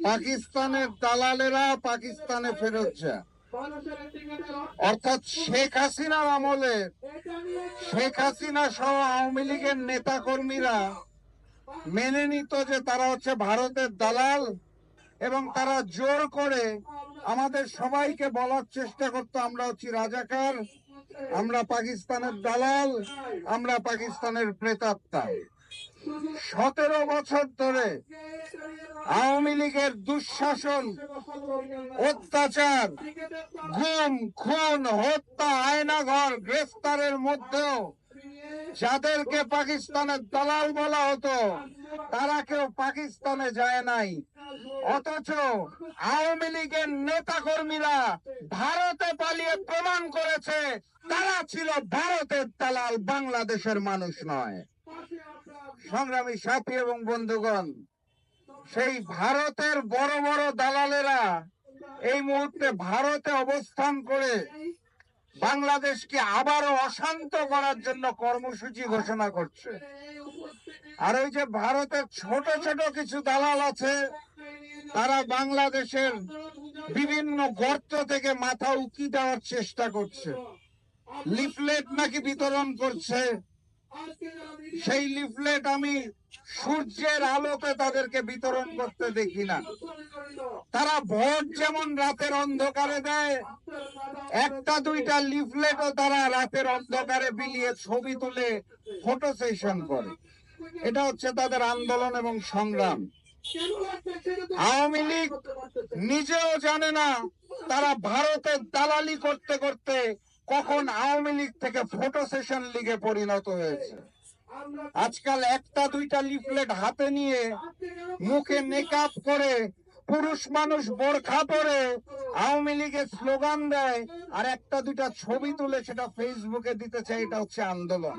পাকিস্তানের দালালেরা পাকিস্তানে ফেরত যায়। অর্থাৎ শেখ হাসিনার আমলে শেখ হাসিনা সহ আওয়ামী লীগের নেতা কর্মীরা মেনে নিত যে তারা হচ্ছে ভারতের দালাল, এবং তারা জোর করে আমাদের সবাইকে বলার চেষ্টা করতো আমরা হচ্ছি রাজাকার, আমরা পাকিস্তানের দালাল, আমরা পাকিস্তানের প্রেতাত্মা। 17 বছর ধরে আওয়ামী লীগের দুঃশাসন, অত্যাচার, গুম, খুন, হত্যা, আয়নাঘর, গ্রেফতারের মধ্যেও যাদেরকে পাকিস্তানের দালাল বলা হতো তারা কেউ পাকিস্তানে যায় নাই। অথচ আওয়ামী লীগের নেতা কর্মীরা ভারতে পালিয়ে প্রমাণ করেছে তারা ছিল ভারতের দালাল, বাংলাদেশের মানুষ নয়। সংগ্রামী সাথী এবং বন্ধুগণ, সেই ভারতের বড় বড় দালালেরা এই মুহূর্তে ভারতে অবস্থান করে বাংলাদেশকে আবারও অশান্ত করার জন্য কর্মসূচি ঘোষণা করছে। আর ওই যে ভারতের ছোট ছোট কিছু দালাল আছে, তারা বাংলাদেশের বিভিন্ন গর্ত থেকে মাথা উকি দেওয়ার চেষ্টা করছে, লিফলেট নাকি বিতরণ করছে। সেই লিফলেট আমি সূর্যের আলোতে তাদেরকে বিতরণ করতে দেখি না। তারা ভোট যেমন রাতের অন্ধকারে দেয়, একটা দুইটা লিফলেটও তারা রাতের অন্ধকারে বিলিয়ে ছবি তুলে ফটো সেশন করে। এটা হচ্ছে তাদের আন্দোলন এবং সংগ্রাম। আওয়ামী লীগ নিজেও জানে না তারা ভারতের দালালি করতে করতে কখন আওয়ামী লীগ থেকে ফটো সেশন লীগে পরিণত হয়েছে। আজকাল একটা দুইটা লিফলেট হাতে নিয়ে মুখে মেকআপ করে পুরুষ মানুষ বোরখা পরে আওয়ামী লীগের স্লোগান দেয়, আর একটা দুইটা ছবি তুলে সেটা ফেসবুকে দিতে চায়। এটা হচ্ছে আন্দোলন।